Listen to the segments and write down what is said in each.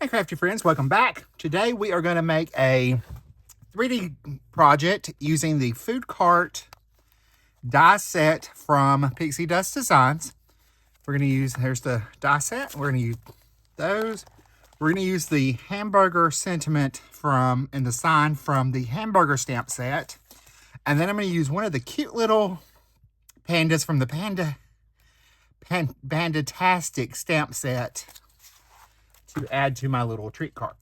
Hey crafty friends, welcome back. Today we are going to make a 3D project using the food cart die set from Pixi Dust Designs. We're going to use, here's the die set, we're going to use those. We're going to use the hamburger sentiment from, and the sign from the hamburger stamp set. And then I'm going to use one of the cute little pandas from the Panda-tastic Stamp Set to add to my little treat cart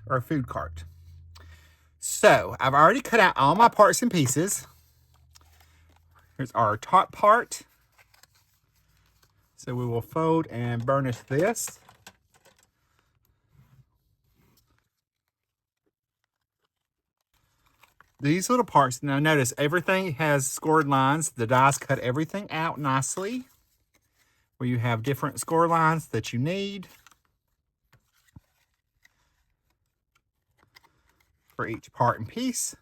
or food cart. So I've already cut out all my parts and pieces. Here's our top part. So we will fold and burnish this. These little parts, now notice everything has scored lines. The dies cut everything out nicely where you have different score lines that you need for each part and piece.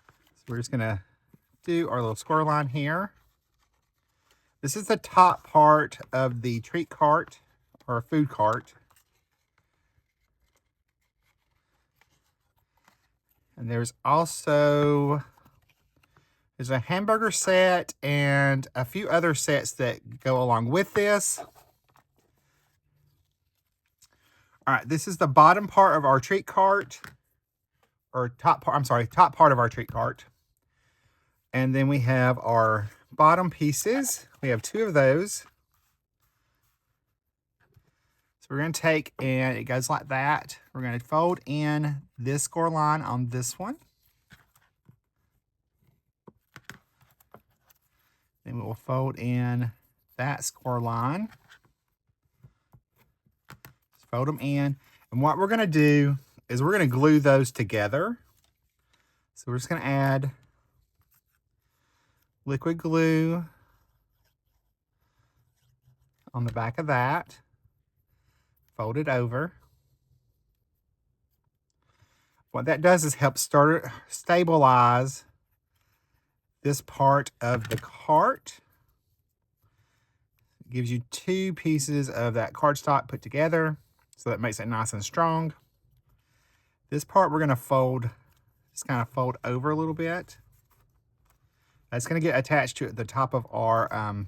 So we're just gonna do our little score line here. This is the top part of the treat cart or food cart. And there's also, there's a hamburger set and a few other sets that go along with this. All right, this is the bottom part of our treat cart, or top part, I'm sorry, top part of our treat cart. And then we have our bottom pieces. We have two of those. So we're going to take, and it goes like that. We're going to fold in this score line on this one. Then we will fold in that score line. Just fold them in. And what we're going to do is we're going to glue those together. So we're just going to add liquid glue on the back of that. Fold it over. What that does is help stabilize this part of the cart. It gives you two pieces of that cardstock put together, so that makes it nice and strong. This part we're going to fold, just kind of fold over a little bit. That's going to get attached to the top of our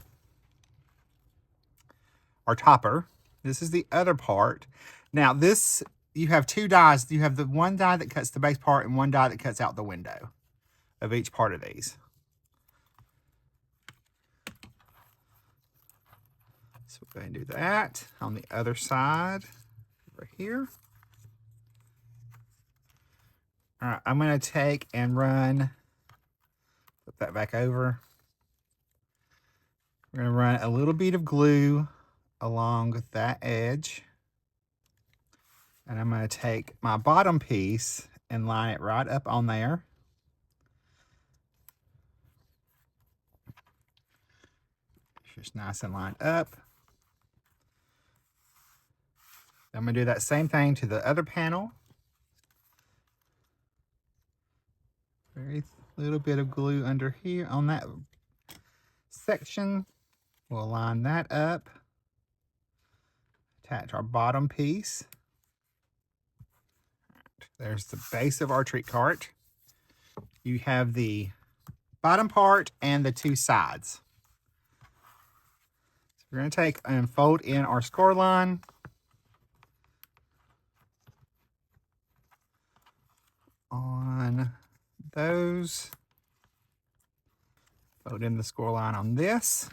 topper. This is the other part. Now this, you have two dies. You have the one die that cuts the base part and one die that cuts out the window of each part of these. So we're going to do that on the other side over here. All right, I'm going to take and run, flip that back over. We're going to run a little bit of glue along that edge. And I'm going to take my bottom piece and line it right up on there. Just nice and lined up. I'm going to do that same thing to the other panel. Very little bit of glue under here on that section. We'll line that up. Attach our bottom piece. There's the base of our treat cart. You have the bottom part and the two sides. So we're going to take and fold in our score line. On those. Fold in the score line on this.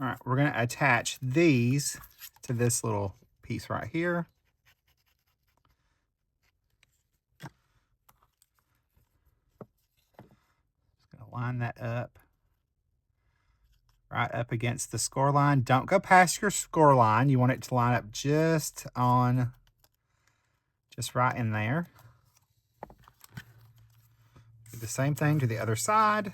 All right, we're going to attach these to this little piece right here. Just going to line that up right up against the score line. Don't go past your score line. You want it to line up just right in there. Do the same thing to the other side.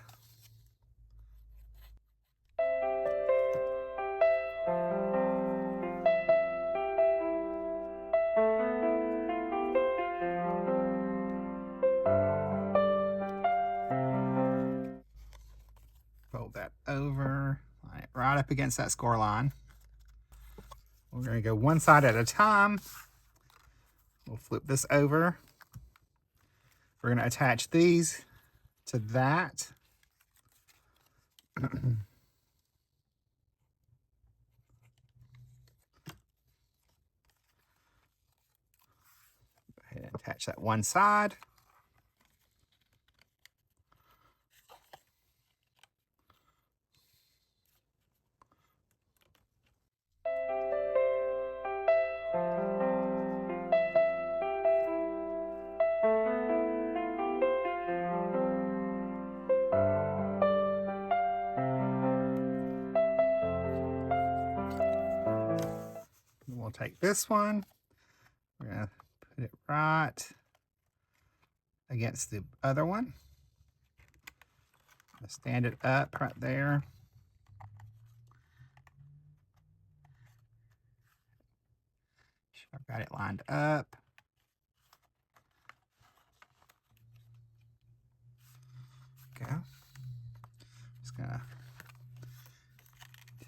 Fold that over, line it right up against that score line. We're going to go one side at a time. We'll flip this over. We're going to attach these to that. Go ahead and attach that one side. We'll take this one, we're going to put it right against the other one. Stand it up right there. I've got it lined up. Okay. Just gonna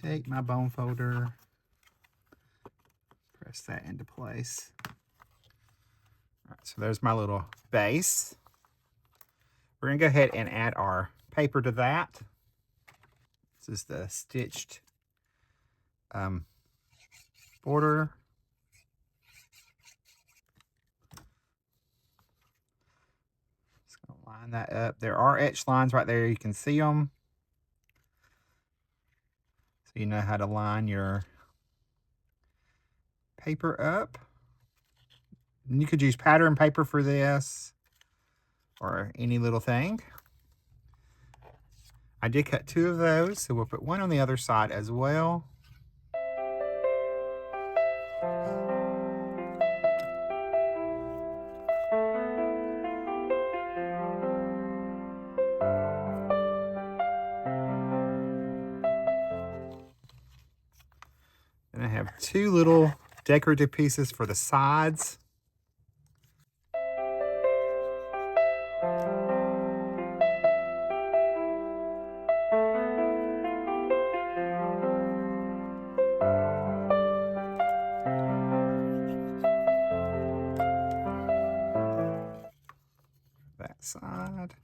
take my bone folder, press that into place. All right, so there's my little base. We're gonna go ahead and add our paper to that. This is the stitched border. Just gonna line that up. There are etched lines right there. You can see them. So you know how to line your paper up. And you could use pattern paper for this or any little thing. I did cut 2 of those, so we'll put one on the other side as well. And I have 2 little decorative pieces for the sides. That side.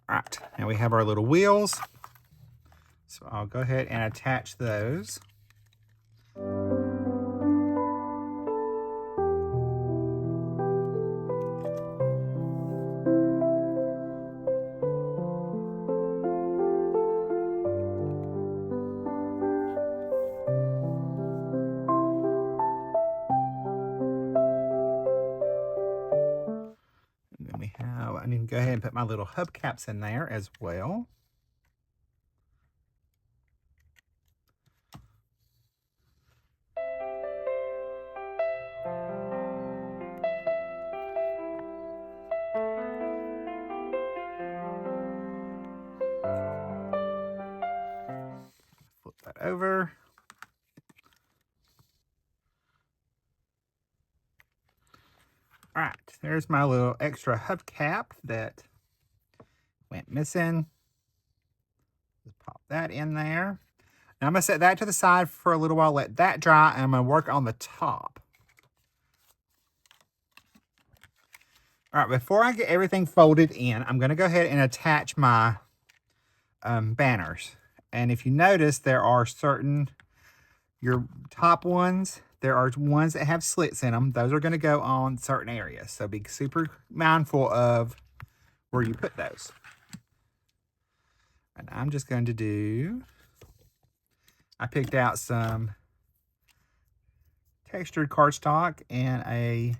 All right, now we have our little wheels. So I'll go ahead and attach those. I need to go ahead and put my little hubcaps in there as well. Flip that over. All right, there's my little extra hubcap that went missing. Just pop that in there. Now I'm gonna set that to the side for a little while, let that dry, and I'm gonna work on the top. All right, before I get everything folded in, I'm gonna go ahead and attach my banners. And if you notice, there are certain, your top ones, there are ones that have slits in them. Those are going to go on certain areas. So be super mindful of where you put those. And I'm just going to do, I picked out some textured cardstock and a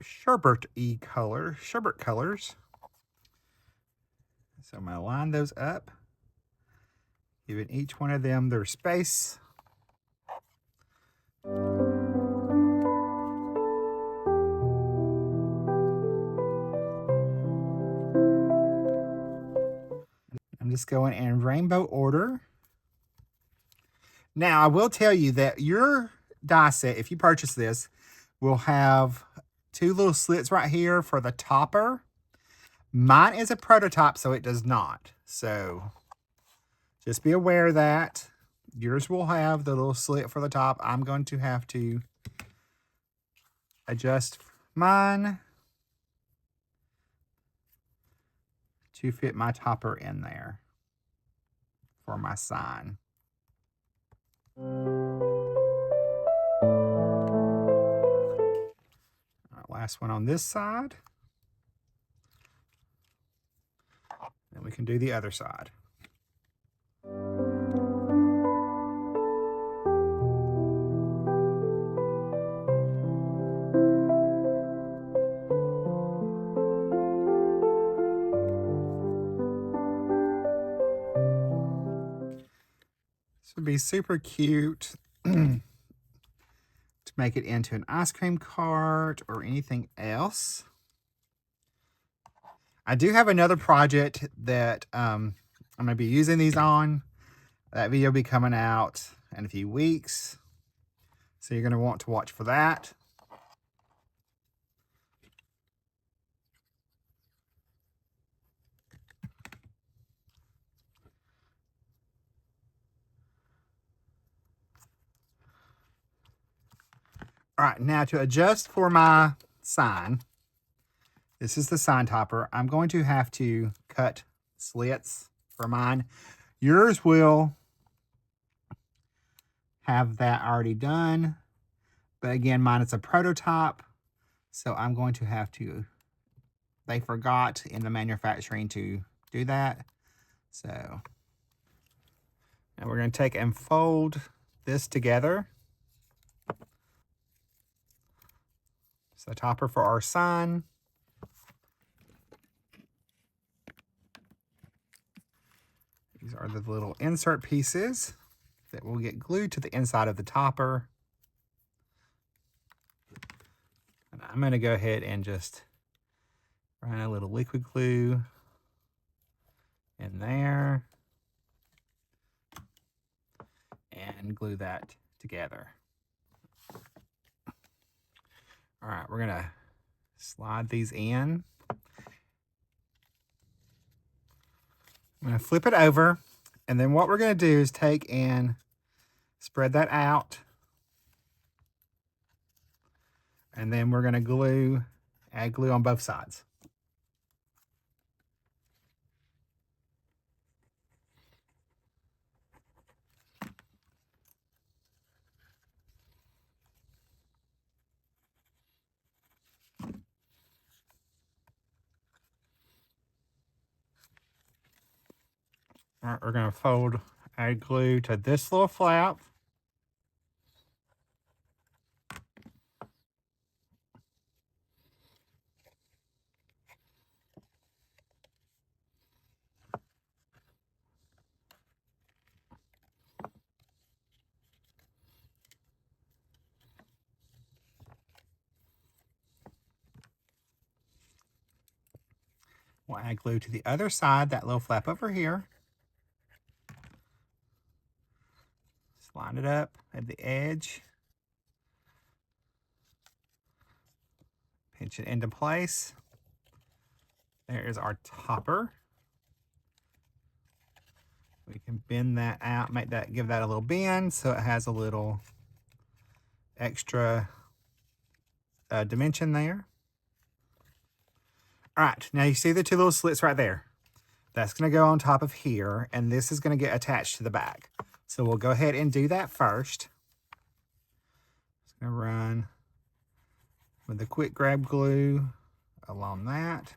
sherbet colors. So I'm going to line those up, giving each one of them their space. I'm just going in rainbow order. Now, I will tell you that your die set, if you purchase this, will have two little slits right here for the topper. Mine is a prototype, so it does not. So just be aware of that. Yours will have the little slit for the top. I'm going to have to adjust mine to fit my topper in there for my sign. All right, last one on this side. Then we can do the other side. This would be super cute to make it into an ice cream cart or anything else. I do have another project that I'm going to be using these on. That video will be coming out in a few weeks. So you're going to want to watch for that. All right, now to adjust for my sign, this is the sign topper. I'm going to have to cut slits for mine. Yours will have that already done. But again, mine is a prototype. So I'm going to have to, they forgot in the manufacturing to do that. So now we're going to take and fold this together. So topper for our sign. These are the little insert pieces that will get glued to the inside of the topper. And I'm going to go ahead and just run a little liquid glue in there and glue that together. All right, we're gonna slide these in. I'm gonna flip it over, and then what we're gonna do is take and spread that out. And then we're gonna add glue on both sides. All right, we're going to add glue to this little flap. We'll add glue to the other side, that little flap over here. Line it up at the edge. Pinch it into place. There is our topper. We can bend that out, give that a little bend so it has a little extra dimension there. All right, now you see the two little slits right there. That's going to go on top of here, and this is going to get attached to the back. So we'll go ahead and do that first. Just going to run with the quick grab glue along that.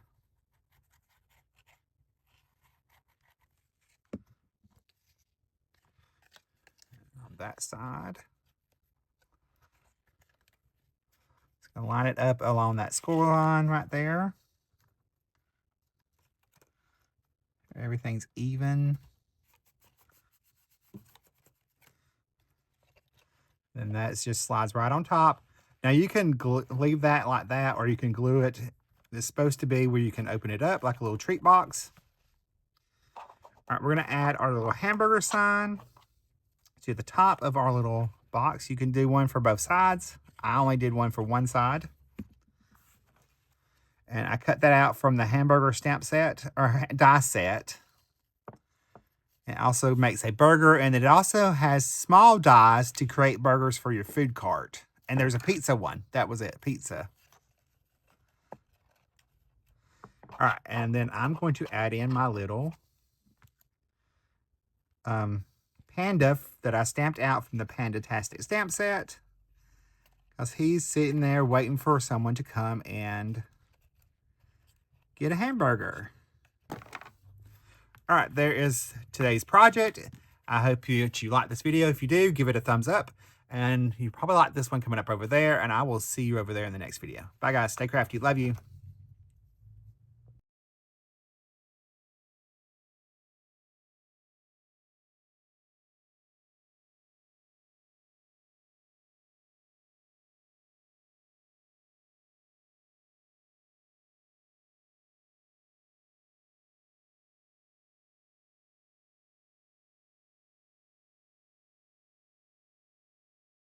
On that side. Just going to line it up along that score line right there. Everything's even. And that just slides right on top. Now you can leave that like that, or you can glue it. It's supposed to be where you can open it up like a little treat box. All right, we're gonna add our little hamburger sign to the top of our little box. You can do one for both sides. I only did one for one side. And I cut that out from the Hamburger Stamp Set, or Die Set. It also makes a burger, and it also has small dies to create burgers for your food cart. And there's a pizza one. That was it, pizza. All right, and then I'm going to add in my little panda that I stamped out from the Panda-tastic Stamp Set. Because he's sitting there waiting for someone to come and get a hamburger. All right, there is today's project. I hope you like this video. If you do, give it a thumbs up. And you probably like this one coming up over there. And I will see you over there in the next video. Bye, guys. Stay crafty. Love you.